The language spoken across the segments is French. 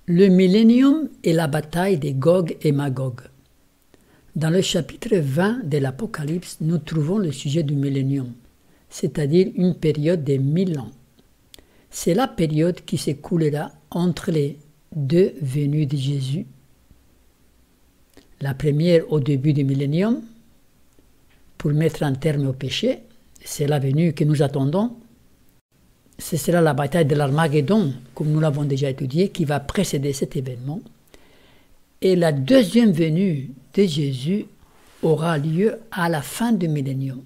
Le millénium et la bataille de Gog et Magog. Dans le chapitre 20 de l'Apocalypse, nous trouvons le sujet du millénium, c'est-à-dire une période de 1000 ans. C'est la période qui s'écoulera entre les deux venues de Jésus. La première au début du millénium, pour mettre un terme au péché, c'est la venue que nous attendons. Ce sera la bataille de l'Armageddon, comme nous l'avons déjà étudié, qui va précéder cet événement. Et la deuxième venue de Jésus aura lieu à la fin du millénium.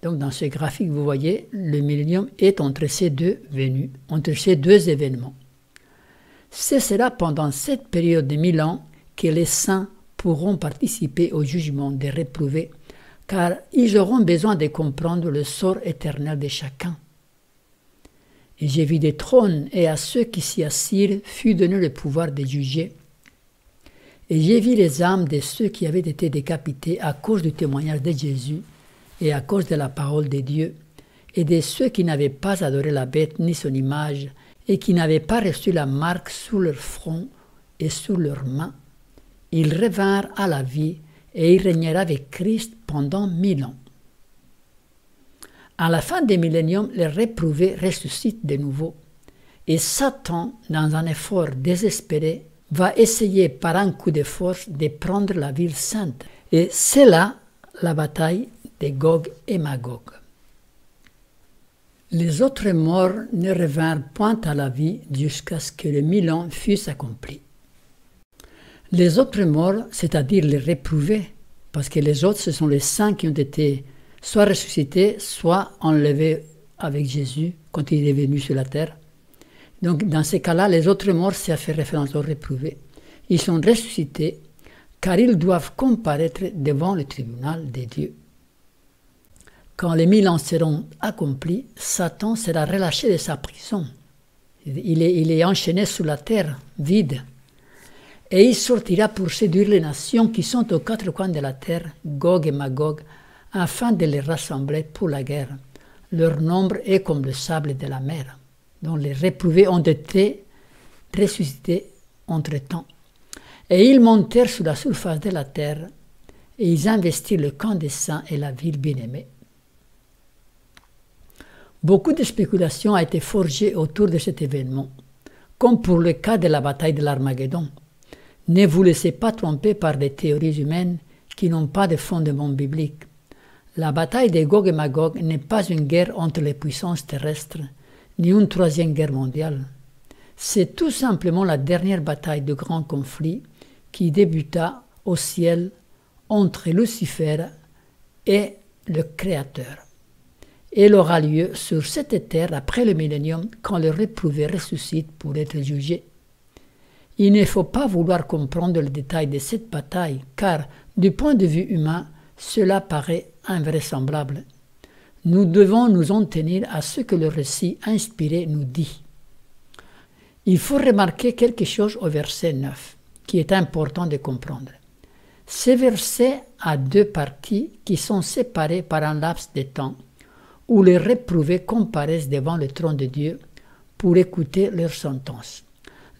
Donc dans ce graphique, vous voyez, le millénium est entre ces deux venues, entre ces deux événements. Ce sera pendant cette période de 1000 ans que les saints pourront participer au jugement des réprouvés, car ils auront besoin de comprendre le sort éternel de chacun. Et j'ai vu des trônes, et à ceux qui s'y assirent fut donné le pouvoir de juger. Et j'ai vu les âmes de ceux qui avaient été décapités à cause du témoignage de Jésus et à cause de la parole de Dieu, et de ceux qui n'avaient pas adoré la bête ni son image, et qui n'avaient pas reçu la marque sur leur front et sur leurs mains. Ils revinrent à la vie, et ils régnèrent avec Christ pendant 1000 ans. À la fin des milléniums, les réprouvés ressuscitent de nouveau. Et Satan, dans un effort désespéré, va essayer par un coup de force de prendre la ville sainte. Et c'est là la bataille de Gog et Magog. Les autres morts ne revinrent point à la vie jusqu'à ce que les 1000 ans fussent accomplis. Les autres morts, c'est-à-dire les réprouvés, parce que les autres, ce sont les saints qui ont été soit ressuscités, soit enlevés avec Jésus quand il est venu sur la terre. Donc dans ces cas-là, les autres morts, ça fait référence aux réprouvés. Ils sont ressuscités car ils doivent comparaître devant le tribunal de Dieu. Quand les 1000 ans seront accomplis, Satan sera relâché de sa prison. Il est enchaîné sur la terre, vide. Et il sortira pour séduire les nations qui sont aux quatre coins de la terre, Gog et Magog, afin de les rassembler pour la guerre. Leur nombre est comme le sable de la mer. Donc les réprouvés ont été ressuscités entre-temps. Et ils montèrent sur la surface de la terre, et ils investirent le camp des saints et la ville bien-aimée. Beaucoup de spéculations ont été forgées autour de cet événement, comme pour le cas de la bataille de l'Armageddon. Ne vous laissez pas tromper par des théories humaines qui n'ont pas de fondement biblique. La bataille de Gog et Magog n'est pas une guerre entre les puissances terrestres, ni une troisième guerre mondiale. C'est tout simplement la dernière bataille de grand conflit qui débuta au ciel entre Lucifer et le Créateur. Elle aura lieu sur cette terre après le millénium quand le réprouvé ressuscite pour être jugé. Il ne faut pas vouloir comprendre le détail de cette bataille, car du point de vue humain, cela paraît invraisemblable. Nous devons nous en tenir à ce que le récit inspiré nous dit. Il faut remarquer quelque chose au verset 9, qui est important de comprendre. Ce verset a deux parties qui sont séparées par un laps de temps, où les réprouvés comparaissent devant le trône de Dieu pour écouter leur sentence.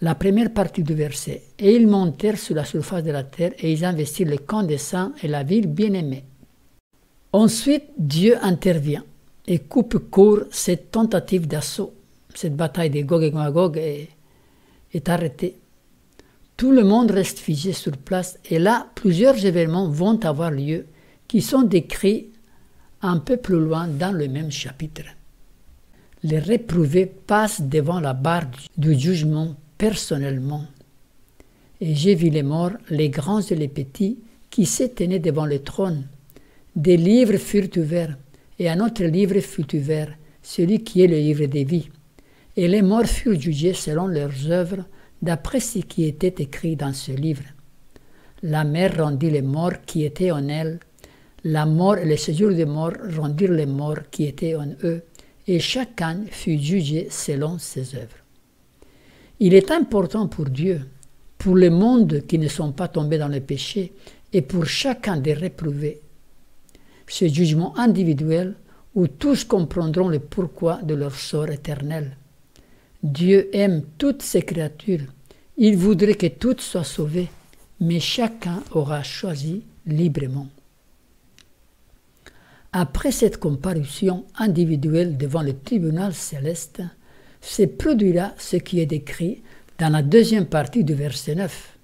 La première partie du verset, « Et ils montèrent sur la surface de la terre et ils investirent le camp des saints et la ville bien-aimée. » Ensuite, Dieu intervient et coupe court cette tentative d'assaut. Cette bataille de Gog et Magog est arrêtée. Tout le monde reste figé sur place et là, plusieurs événements vont avoir lieu qui sont décrits un peu plus loin dans le même chapitre. Les réprouvés passent devant la barre du jugement personnellement. Et j'ai vu les morts, les grands et les petits, qui s'éteignaient devant le trône. Des livres furent ouverts, et un autre livre fut ouvert, celui qui est le livre des vies. Et les morts furent jugés selon leurs œuvres, d'après ce qui était écrit dans ce livre. La mer rendit les morts qui étaient en elle, la mort et le séjour des morts rendirent les morts qui étaient en eux, et chacun fut jugé selon ses œuvres. Il est important pour Dieu, pour le monde qui ne sont pas tombés dans le péché, et pour chacun des réprouvés, ce jugement individuel où tous comprendront le pourquoi de leur sort éternel. Dieu aime toutes ses créatures Il voudrait que toutes soient sauvées, mais chacun aura choisi librement. Après cette comparution individuelle devant le tribunal céleste, se produira ce qui est décrit dans la deuxième partie du verset 9.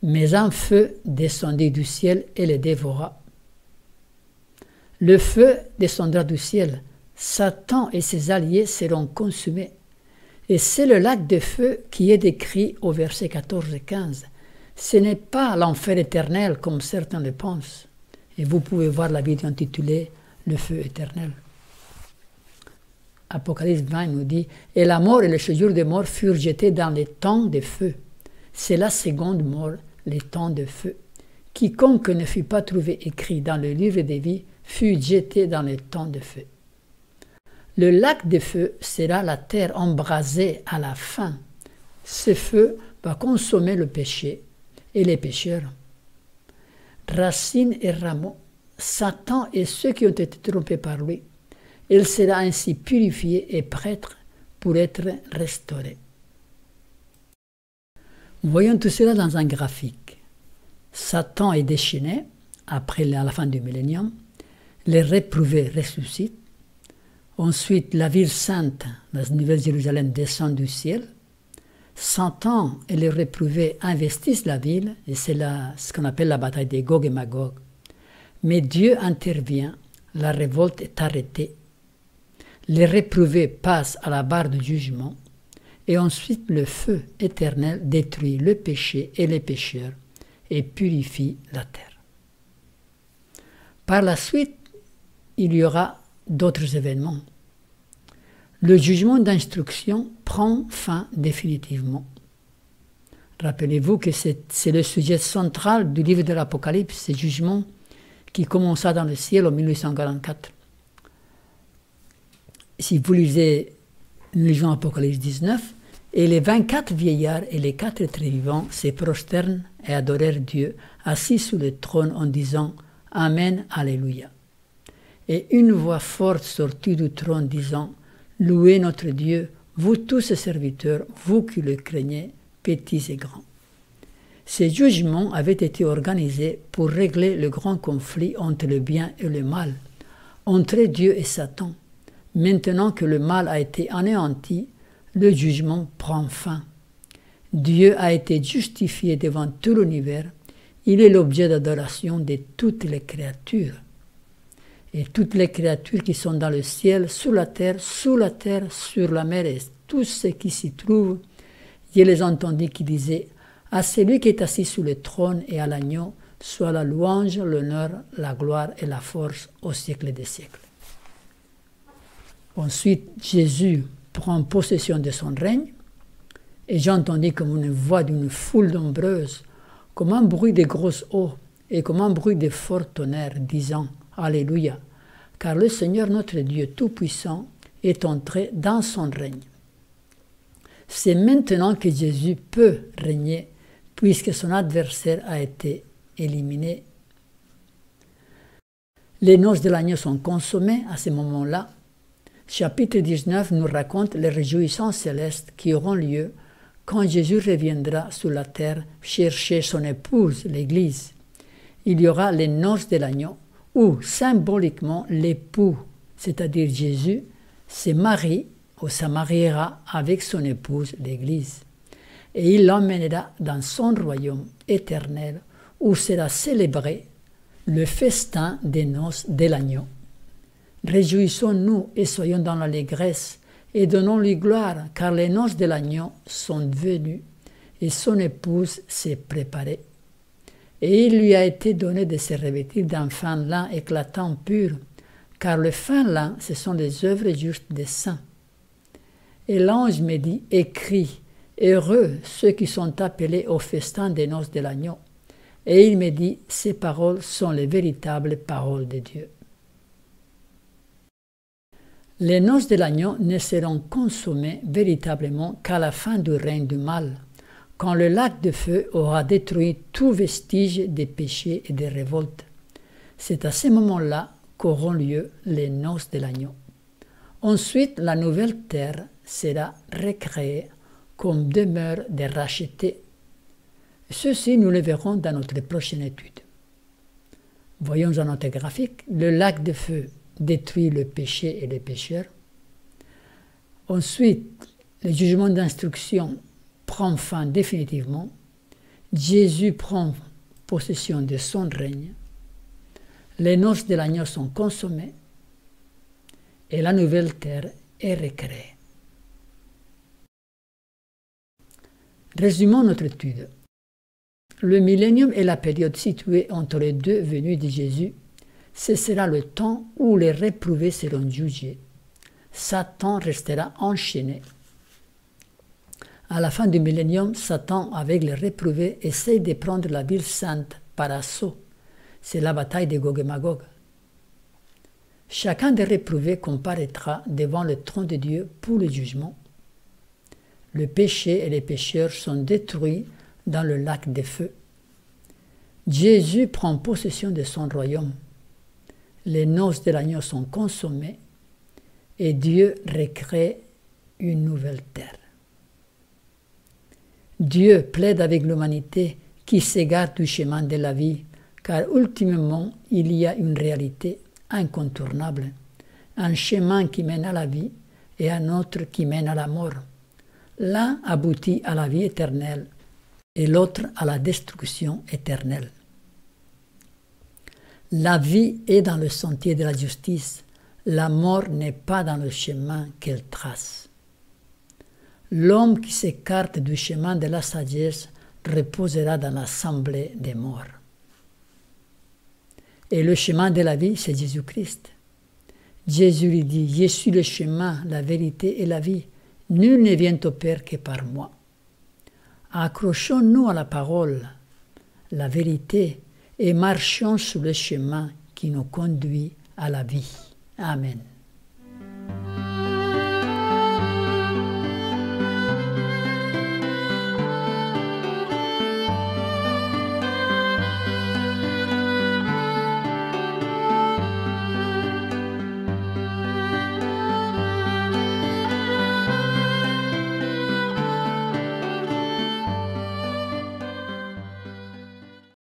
Mais un feu descendit du ciel et les dévora. Le feu descendra du ciel. Satan et ses alliés seront consumés. Et c'est le lac de feu qui est décrit au verset 14 et 15. Ce n'est pas l'enfer éternel comme certains le pensent. Et vous pouvez voir la vidéo intitulée « Le feu éternel ». Apocalypse 20 nous dit « Et la mort et le séjour des morts furent jetés dans les temps de feu. C'est la seconde mort, les temps de feu. Quiconque ne fut pas trouvé écrit dans le livre des vies fut jeté dans les temps de feu. » Le lac de feu sera la terre embrasée à la fin. Ce feu va consommer le péché et les pécheurs. Racines et rameaux, Satan et ceux qui ont été trompés par lui. Il sera ainsi purifié et prêtre pour être restauré. Voyons tout cela dans un graphique. Satan est déchaîné après la fin du millénium. Les réprouvés ressuscitent. Ensuite, la ville sainte, la Nouvelle Jérusalem, descend du ciel. Satan et les réprouvés investissent la ville, et c'est ce qu'on appelle la bataille des Gog et Magog. Mais Dieu intervient, la révolte est arrêtée. Les réprouvés passent à la barre du jugement, et ensuite le feu éternel détruit le péché et les pécheurs, et purifie la terre. Par la suite, il y aura d'autres événements. Le jugement d'instruction prend fin définitivement. Rappelez-vous que c'est le sujet central du livre de l'Apocalypse, ce jugement qui commença dans le ciel en 1844. Si vous lisez Apocalypse 19, et les 24 vieillards et les 4 êtres vivants se prosternent et adorèrent Dieu, assis sous le trône en disant « Amen, Alléluia ». Et une voix forte sortit du trône disant « Louez notre Dieu, vous tous ses serviteurs, vous qui le craignez, petits et grands. » Ces jugements avaient été organisés pour régler le grand conflit entre le bien et le mal, entre Dieu et Satan. Maintenant que le mal a été anéanti, le jugement prend fin. Dieu a été justifié devant tout l'univers. Il est l'objet d'adoration de toutes les créatures. Et toutes les créatures qui sont dans le ciel, sous la terre, sur la mer et tout ce qui s'y trouve, je les entendis qui disaient « À celui qui est assis sous le trône et à l'agneau, soit la louange, l'honneur, la gloire et la force au siècle des siècles. » Ensuite, Jésus prend possession de son règne, et j'entendis comme une voix d'une foule nombreuse, comme un bruit de grosses eaux, et comme un bruit de fort tonnerre, disant « Alléluia » car le Seigneur notre Dieu Tout-Puissant est entré dans son règne. C'est maintenant que Jésus peut régner, puisque son adversaire a été éliminé. Les noces de l'agneau sont consommées à ce moment-là. Chapitre 19 nous raconte les réjouissances célestes qui auront lieu quand Jésus reviendra sur la terre chercher son épouse, l'Église. Il y aura les noces de l'agneau, où symboliquement l'époux, c'est-à-dire Jésus, se marie ou se mariera avec son épouse, l'Église. Et il l'emmènera dans son royaume éternel où sera célébré le festin des noces de l'agneau. Réjouissons-nous et soyons dans l'allégresse et donnons-lui gloire, car les noces de l'agneau sont venues et son épouse s'est préparée. Et il lui a été donné de se revêtir d'un fin lin éclatant pur, car le fin lin, ce sont les œuvres justes des saints. Et l'ange me dit, écris, heureux ceux qui sont appelés au festin des noces de l'agneau. Et il me dit, ces paroles sont les véritables paroles de Dieu. Les noces de l'agneau ne seront consommées véritablement qu'à la fin du règne du mal, quand le lac de feu aura détruit tout vestige des péchés et des révoltes. C'est à ce moment-là qu'auront lieu les noces de l'agneau. Ensuite, la nouvelle terre sera recréée comme demeure des rachetés. Ceci, nous le verrons dans notre prochaine étude. Voyons en notre graphique, le lac de feu détruit le péché et les pécheurs. Ensuite, le jugement d'instruction prend fin définitivement. Jésus prend possession de son règne. Les noces de l'agneau sont consommées et la nouvelle terre est recréée. Résumons notre étude. Le millénium est la période située entre les deux venues de Jésus. Ce sera le temps où les réprouvés seront jugés. Satan restera enchaîné. À la fin du millénium, Satan, avec les réprouvés, essaie de prendre la ville sainte par assaut. C'est la bataille de Gog et Magog. Chacun des réprouvés comparaîtra devant le trône de Dieu pour le jugement. Le péché et les pécheurs sont détruits dans le lac de feu. Jésus prend possession de son royaume. Les noces de l'agneau sont consommées et Dieu recrée une nouvelle terre. Dieu plaide avec l'humanité qui s'égare du chemin de la vie, car ultimement il y a une réalité incontournable, un chemin qui mène à la vie et un autre qui mène à la mort. L'un aboutit à la vie éternelle et l'autre à la destruction éternelle. La vie est dans le sentier de la justice, la mort n'est pas dans le chemin qu'elle trace. L'homme qui s'écarte du chemin de la sagesse reposera dans l'assemblée des morts. Et le chemin de la vie, c'est Jésus-Christ. Jésus lui dit, « Je suis le chemin, la vérité et la vie. Nul ne vient au Père que par moi. » Accrochons-nous à la parole, la vérité, et marchons sur le chemin qui nous conduit à la vie. Amen.